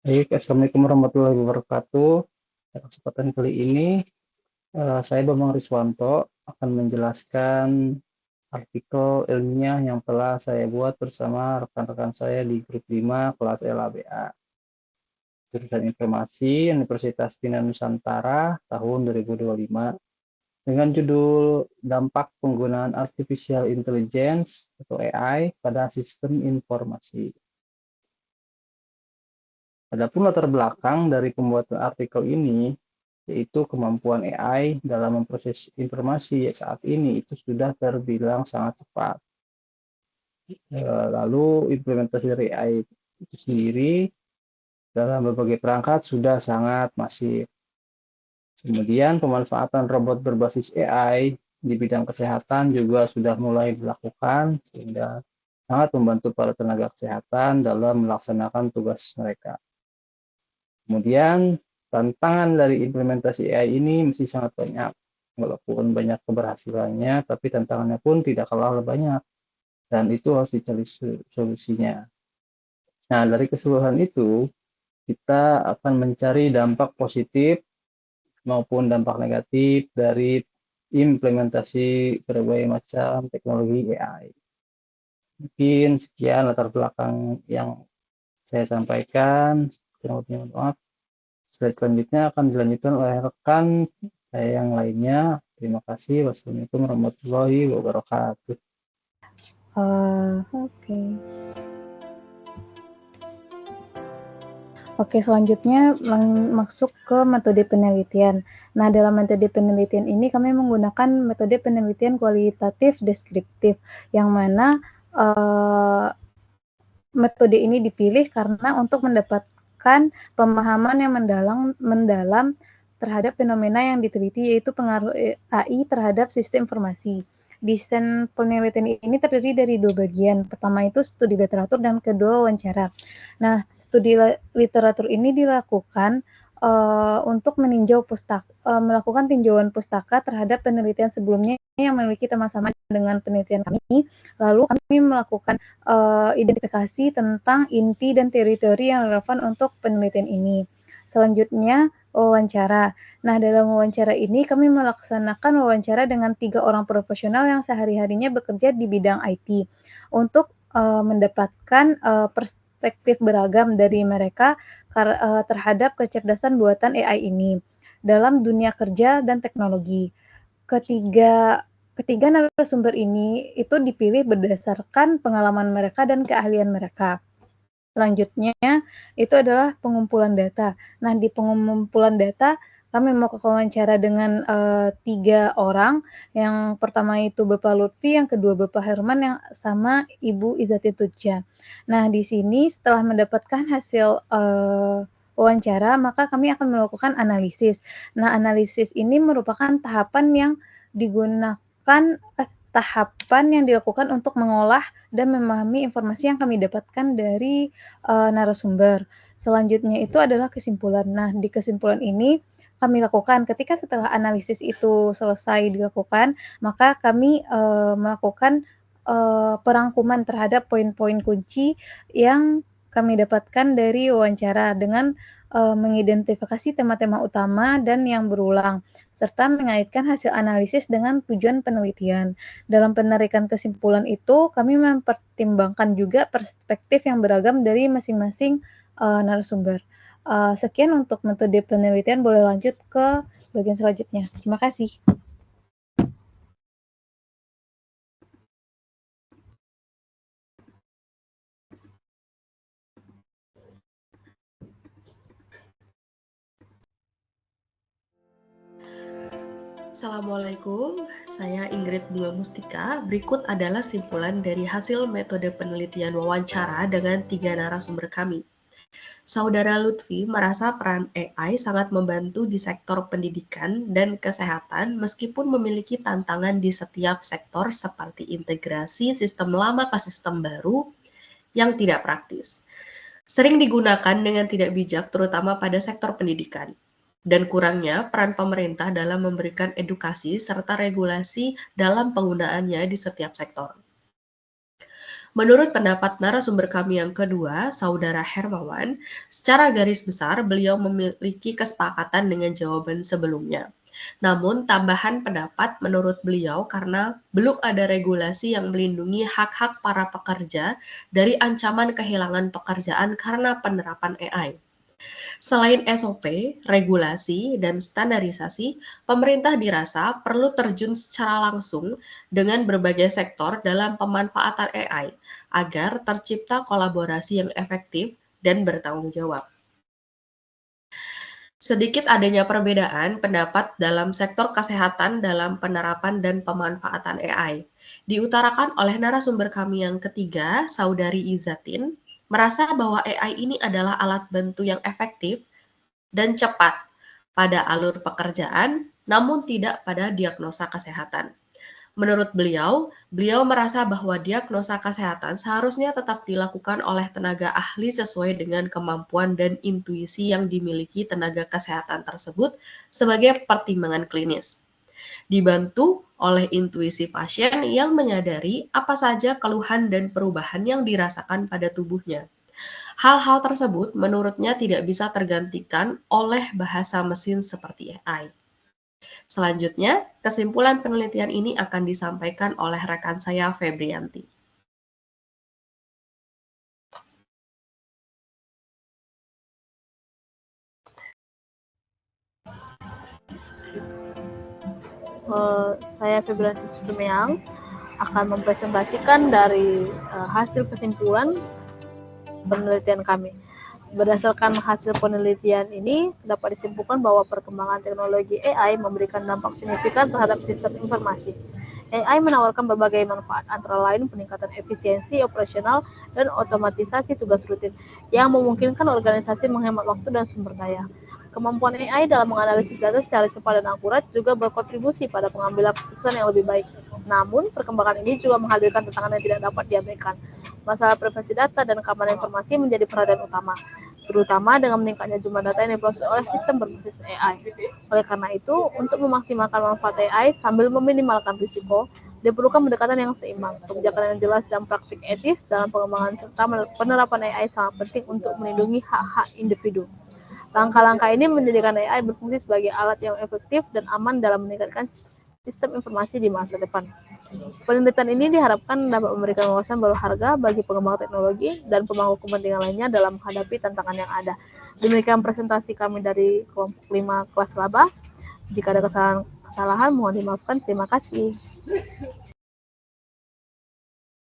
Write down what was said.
Baik, assalamualaikum warahmatullahi wabarakatuh. Pada kesempatan kali ini, saya Bambang Riswanto akan menjelaskan artikel ilmiah yang telah saya buat bersama rekan-rekan saya di grup 5 kelas LABA. Jurusan Informasi Universitas Bina Nusantara tahun 2025 dengan judul Dampak Penggunaan Artificial Intelligence atau AI pada Sistem Informasi. Adapun latar belakang dari pembuatan artikel ini, yaitu kemampuan AI dalam memproses informasi saat ini itu sudah terbilang sangat cepat. Lalu implementasi dari AI itu sendiri dalam berbagai perangkat sudah sangat masif. Kemudian pemanfaatan robot berbasis AI di bidang kesehatan juga sudah mulai dilakukan sehingga sangat membantu para tenaga kesehatan dalam melaksanakan tugas mereka. Kemudian tantangan dari implementasi AI ini masih sangat banyak. Walaupun banyak keberhasilannya, tapi tantangannya pun tidak kalah banyak. Dan itu harus dicari solusinya. Nah, dari keseluruhan itu, kita akan mencari dampak positif maupun dampak negatif dari implementasi berbagai macam teknologi AI. Mungkin sekian latar belakang yang saya sampaikan. Kurang maaf. Slide selanjutnya akan dilanjutkan oleh rekan saya yang lainnya. Terima kasih. Wassalamualaikum warahmatullahi wabarakatuh. Oke. Oke, selanjutnya masuk ke metode penelitian. Nah, dalam metode penelitian ini kami menggunakan metode penelitian kualitatif deskriptif, yang mana metode ini dipilih karena untuk mendapatkan pemahaman yang mendalam terhadap fenomena yang diteliti, yaitu pengaruh AI terhadap sistem informasi. Desain penelitian ini terdiri dari dua bagian. Pertama itu studi literatur dan kedua wawancara. Nah, studi literatur ini dilakukan untuk melakukan tinjauan pustaka terhadap penelitian sebelumnya yang memiliki tema sama dengan penelitian kami. Lalu kami melakukan identifikasi tentang inti dan teritori yang relevan untuk penelitian ini. Selanjutnya, wawancara. Nah, dalam wawancara ini kami melaksanakan wawancara dengan 3 orang profesional yang sehari-harinya bekerja di bidang IT untuk mendapatkan perspektif beragam dari mereka terhadap kecerdasan buatan AI ini dalam dunia kerja dan teknologi. Ketiga narasumber ini itu dipilih berdasarkan pengalaman mereka dan keahlian mereka. Selanjutnya itu adalah pengumpulan data. Nah, di pengumpulan data kami mau wawancara dengan 3 orang. Yang pertama itu Bapak Lutfi, yang kedua Bapak Herman, yang sama Ibu Izati Tudja. Nah, di sini setelah mendapatkan hasil wawancara, maka kami akan melakukan analisis. Nah, analisis ini merupakan tahapan yang dilakukan untuk mengolah dan memahami informasi yang kami dapatkan dari narasumber. Selanjutnya itu adalah kesimpulan. Nah, di kesimpulan ini kami lakukan ketika setelah analisis itu selesai dilakukan, maka kami melakukan perangkuman terhadap poin-poin kunci yang kami dapatkan dari wawancara dengan mengidentifikasi tema-tema utama dan yang berulang, serta mengaitkan hasil analisis dengan tujuan penelitian. Dalam penarikan kesimpulan itu, kami mempertimbangkan juga perspektif yang beragam dari masing-masing narasumber. Sekian untuk metode penelitian, boleh lanjut ke bagian selanjutnya. Terima kasih. Assalamualaikum, saya Ingrid Bunga Mustika. Berikut adalah simpulan dari hasil metode penelitian wawancara dengan 3 narasumber kami. Saudara Lutfi merasa peran AI sangat membantu di sektor pendidikan dan kesehatan meskipun memiliki tantangan di setiap sektor seperti integrasi sistem lama ke sistem baru yang tidak praktis. Sering digunakan dengan tidak bijak terutama pada sektor pendidikan. Dan kurangnya peran pemerintah dalam memberikan edukasi serta regulasi dalam penggunaannya di setiap sektor. Menurut pendapat narasumber kami yang kedua, Saudara Hermawan, secara garis besar beliau memiliki kesepakatan dengan jawaban sebelumnya. Namun tambahan pendapat menurut beliau karena belum ada regulasi yang melindungi hak-hak para pekerja dari ancaman kehilangan pekerjaan karena penerapan AI. Selain SOP, regulasi, dan standarisasi, pemerintah dirasa perlu terjun secara langsung dengan berbagai sektor dalam pemanfaatan AI agar tercipta kolaborasi yang efektif dan bertanggung jawab. Sedikit adanya perbedaan pendapat dalam sektor kesehatan dalam penerapan dan pemanfaatan AI. Diutarakan oleh narasumber kami yang ketiga, Saudari Izzatin, merasa bahwa AI ini adalah alat bantu yang efektif dan cepat pada alur pekerjaan, namun tidak pada diagnosa kesehatan. Menurut beliau merasa bahwa diagnosa kesehatan seharusnya tetap dilakukan oleh tenaga ahli sesuai dengan kemampuan dan intuisi yang dimiliki tenaga kesehatan tersebut sebagai pertimbangan klinis. Dibantu oleh intuisi pasien yang menyadari apa saja keluhan dan perubahan yang dirasakan pada tubuhnya. Hal-hal tersebut menurutnya tidak bisa tergantikan oleh bahasa mesin seperti AI. Selanjutnya, kesimpulan penelitian ini akan disampaikan oleh rekan saya Febrianti. Saya Febrianti Sutumeang akan mempresentasikan dari hasil kesimpulan penelitian kami. Berdasarkan hasil penelitian ini, dapat disimpulkan bahwa perkembangan teknologi AI memberikan dampak signifikan terhadap sistem informasi. AI menawarkan berbagai manfaat, antara lain peningkatan efisiensi operasional dan otomatisasi tugas rutin, yang memungkinkan organisasi menghemat waktu dan sumber daya. Kemampuan AI dalam menganalisis data secara cepat dan akurat juga berkontribusi pada pengambilan keputusan yang lebih baik. Namun, perkembangan ini juga menghadirkan tantangan yang tidak dapat diabaikan. Masalah privasi data dan keamanan informasi menjadi perhatian utama, terutama dengan meningkatnya jumlah data yang diproses oleh sistem berbasis AI. Oleh karena itu, untuk memaksimalkan manfaat AI sambil meminimalkan risiko, diperlukan pendekatan yang seimbang, kebijakan yang jelas dan praktik etis dalam pengembangan serta penerapan AI sangat penting untuk melindungi hak-hak individu. Langkah-langkah ini menjadikan AI berfungsi sebagai alat yang efektif dan aman dalam meningkatkan sistem informasi di masa depan. Penelitian ini diharapkan dapat memberikan wawasan berharga bagi pengembang teknologi dan pemangku kepentingan lainnya dalam menghadapi tantangan yang ada. Demikian presentasi kami dari kelompok 5 kelas laba. Jika ada kesalahan mohon dimaafkan. Terima kasih.